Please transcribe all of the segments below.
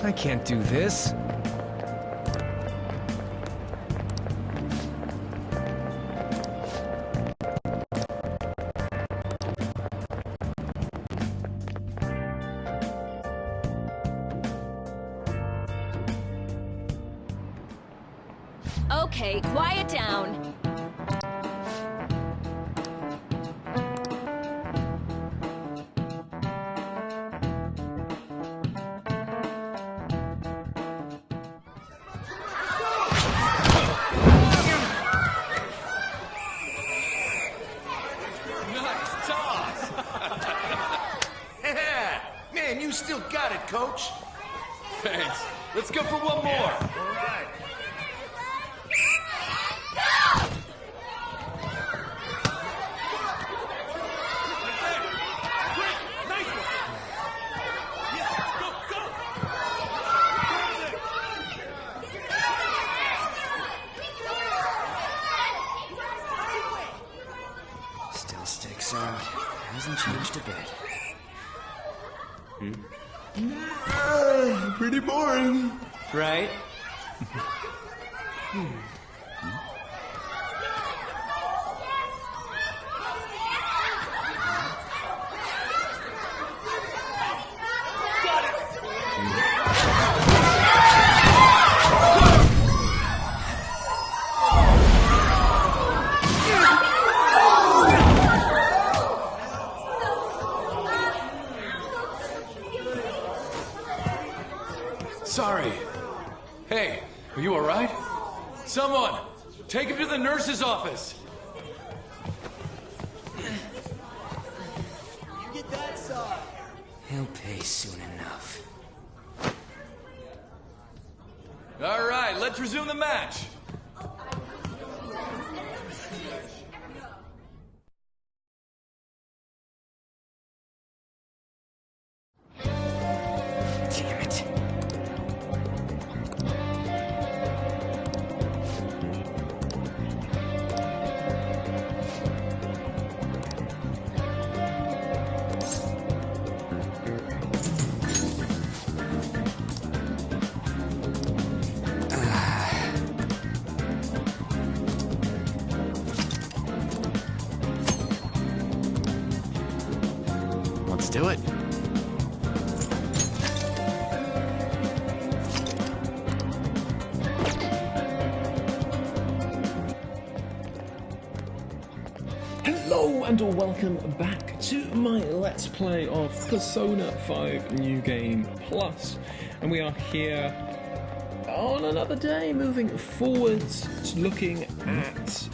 I can't do this. Okay, quiet down. Nice toss! Yeah! Man, you still got it, coach. Thanks. Let's go for one more. All right. Still sticks out. Hasn't changed a bit. Pretty boring. Right? Sorry. Hey, are you alright? Someone, take him to the nurse's office. He'll pay soon enough. Alright, let's resume the match. Damn it. Let's do it. Hello and welcome back to my Let's Play of Persona 5 New Game Plus. And we are here on another day, moving forwards, looking at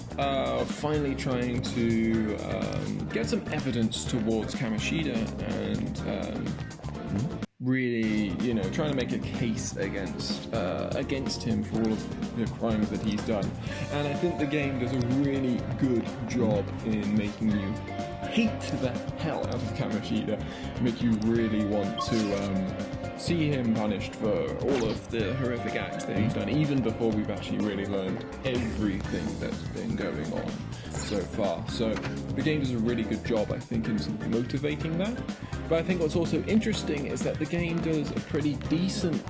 finally trying to get some evidence towards Kamoshida and really, you know, trying to make a case against him for all of the crimes that he's done. And I think the game does a really good job in making you hate the hell out of Kamoshida, make you really want to see him punished for all of the horrific acts that he's done, even before we've actually really learned everything that's been going on so far. So the game does a really good job, I think, in sort of motivating that. But I think what's also interesting is that the game does a pretty decent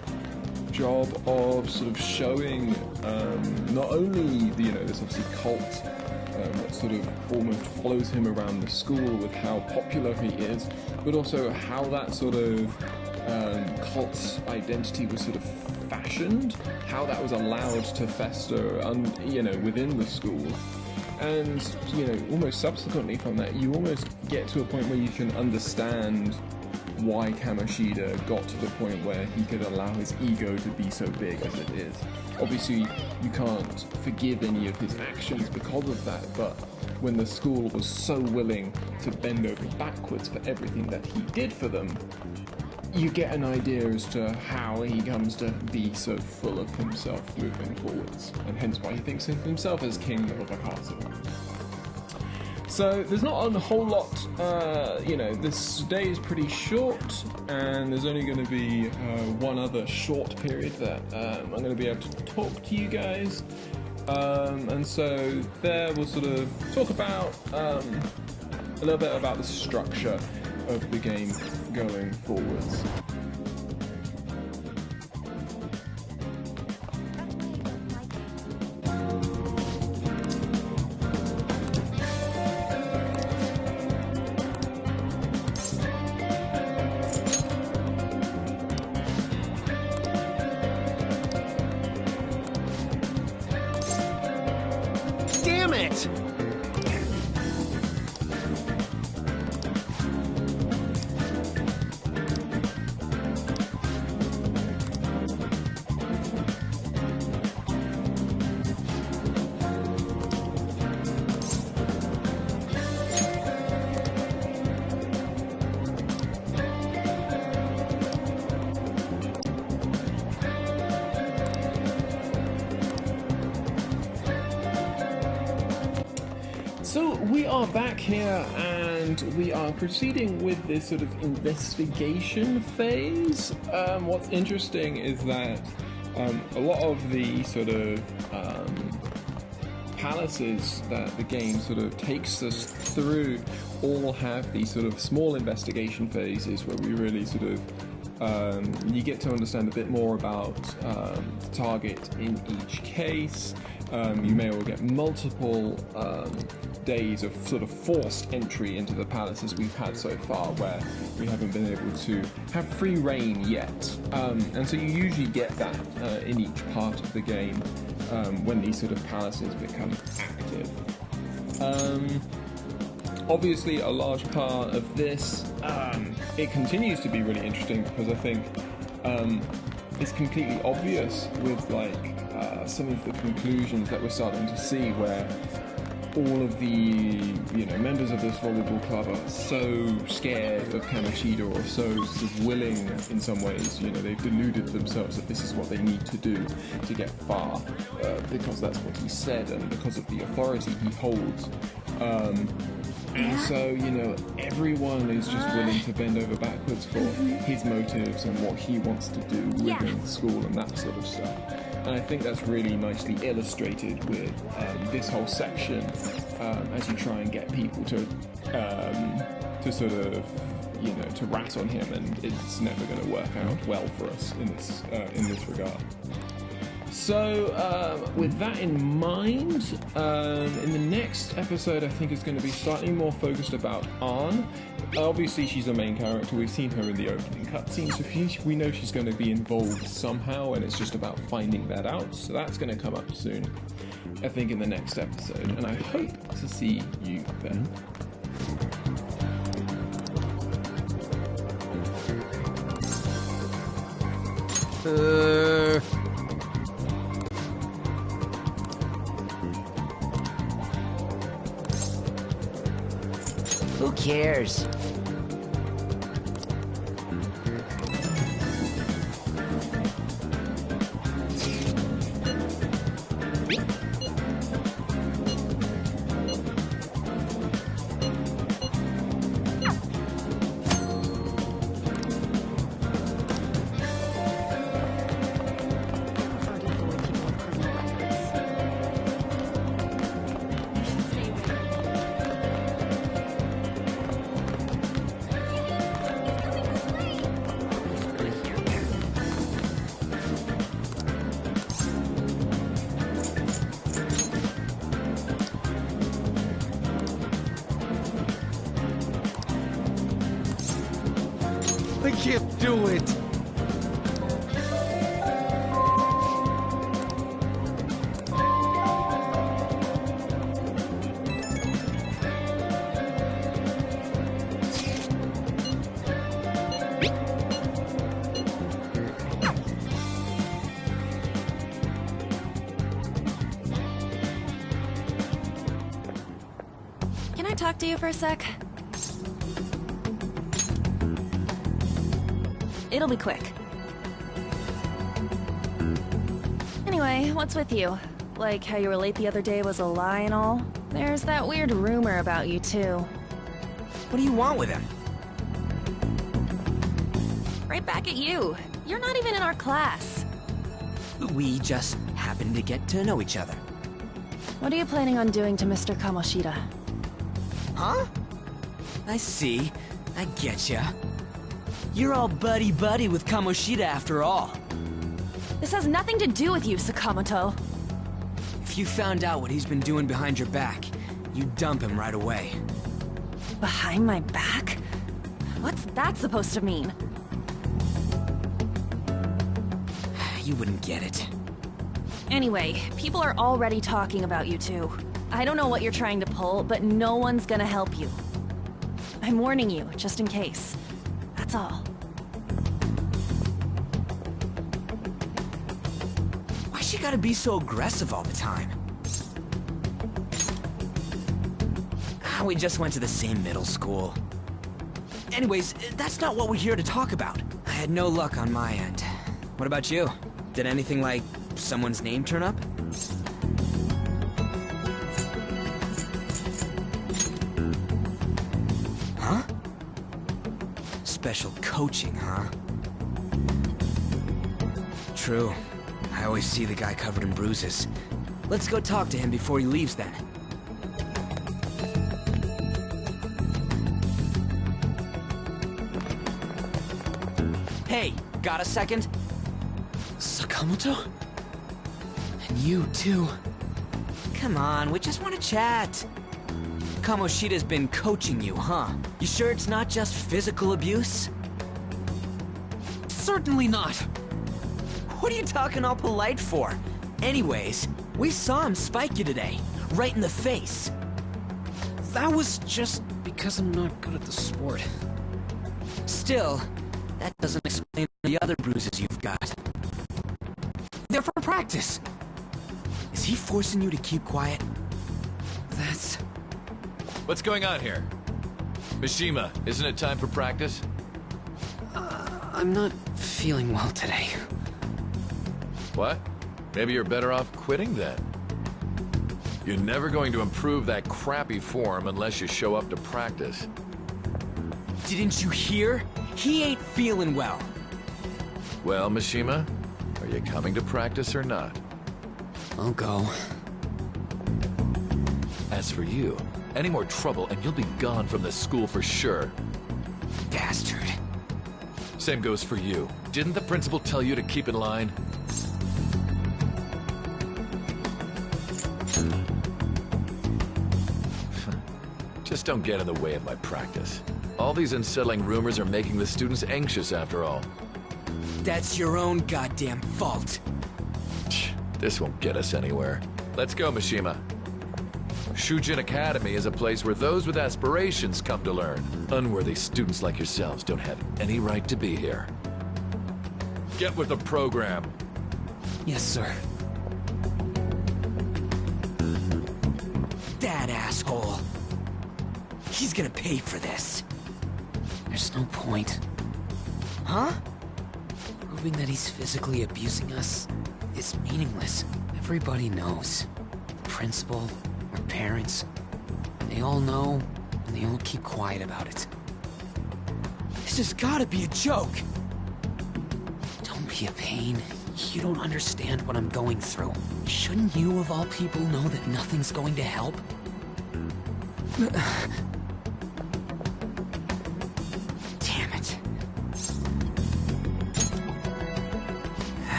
job of sort of showing not only the, this obviously cult that sort of almost follows him around the school with how popular he is, but also how that sort of cult's identity was sort of fashioned, how that was allowed to fester, within the school. And, almost subsequently from that, you almost get to a point where you can understand why Kamoshida got to the point where he could allow his ego to be so big as it is. Obviously, you can't forgive any of his actions because of that, but when the school was so willing to bend over backwards for everything that he did for them, you get an idea as to how he comes to be so full of himself moving forwards, and hence why he thinks of himself as king of a castle. So there's not a whole lot, this day is pretty short, and there's only going to be one other short period that I'm going to be able to talk to you guys, and so there we'll sort of talk about a little bit about the structure of the game going forwards. So we are back here and we are proceeding with this sort of investigation phase. What's interesting is that a lot of the sort of palaces that the game sort of takes us through all have these sort of small investigation phases where we really sort of you get to understand a bit more about the target in each case. You may all get multiple days of sort of forced entry into the palaces we've had so far, where we haven't been able to have free reign yet. And so you usually get that in each part of the game when these sort of palaces become active. Obviously, a large part of this, it continues to be really interesting because I think it's completely obvious with like some of the conclusions that we're starting to see, where all of the members of this volleyball club are so scared of Kamoshida, or so sort of willing in some ways. They've deluded themselves that this is what they need to do to get far, because that's what he said and because of the authority he holds. And so, everyone is just willing to bend over backwards for his motives and what he wants to do within school and that sort of stuff. And I think that's really nicely illustrated with this whole section as you try and get people to sort of, to rat on him, and it's never going to work out well for us in this regard. So, with that in mind, in the next episode, I think it's going to be slightly more focused about Ann. Obviously, she's a main character. We've seen her in the opening cutscene, so we know she's going to be involved somehow, and it's just about finding that out. So that's going to come up soon, I think, in the next episode, and I hope to see you then. Who cares? I can't do it. Can I talk to you for a sec? It'll be quick. Anyway, what's with you? Like how you were late the other day was a lie and all? There's that weird rumor about you, too. What do you want with him? Right back at you. You're not even in our class. We just happened to get to know each other. What are you planning on doing to Mr. Kamoshida? Huh? I see. I getcha. You're all buddy-buddy with Kamoshida after all. This has nothing to do with you, Sakamoto. If you found out what he's been doing behind your back, you'd dump him right away. Behind my back? What's that supposed to mean? You wouldn't get it. Anyway, people are already talking about you two. I don't know what you're trying to pull, but no one's gonna help you. I'm warning you, just in case. That's all. Why she gotta be so aggressive all the time? We just went to the same middle school. Anyways, that's not what we're here to talk about. I had no luck on my end. What about you? Did anything like someone's name turn up? special coaching, huh? True. I always see the guy covered in bruises. Let's go talk to him before he leaves then. Hey, got a second? Sakamoto? And you, too. Come on, we just want to chat. Kamoshida's been coaching you, huh? You sure it's not just physical abuse? Certainly not. What are you talking all polite for? Anyways, we saw him spike you today, right in the face. That was just because I'm not good at the sport. Still, that doesn't explain the other bruises you've got. They're for practice. Is he forcing you to keep quiet? That's... What's going on here? Mishima, isn't it time for practice? I'm not feeling well today. What? Maybe you're better off quitting then. You're never going to improve that crappy form unless you show up to practice. Didn't you hear? He ain't feeling well. Well, Mishima, are you coming to practice or not? I'll go. As for you, any more trouble and you'll be gone from the school for sure. Bastard. Same goes for you. Didn't the principal tell you to keep in line? Just don't get in the way of my practice. All these unsettling rumors are making the students anxious after all. That's your own goddamn fault. This won't get us anywhere. Let's go, Mishima. Shujin Academy is a place where those with aspirations come to learn. Unworthy students like yourselves don't have any right to be here. Get with the program. Yes, sir. That asshole. He's gonna pay for this. There's no point. Huh? Proving that he's physically abusing us is meaningless. Everybody knows. The principal, our parents, they all know, and they all keep quiet about it. This has gotta be a joke. Don't be a pain. You don't understand what I'm going through. Shouldn't you, of all people, know that nothing's going to help? Damn it.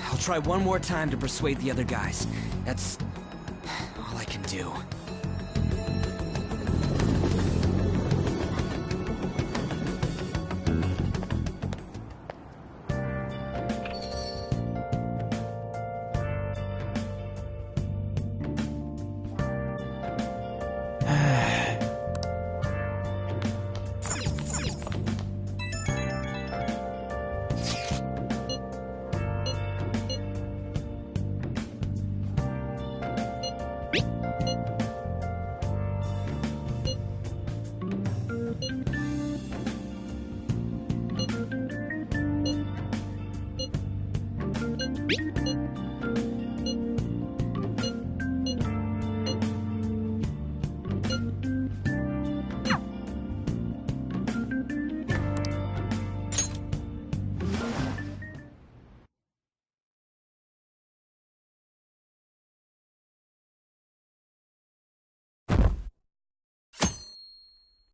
I'll try one more time to persuade the other guys. That's all I can do.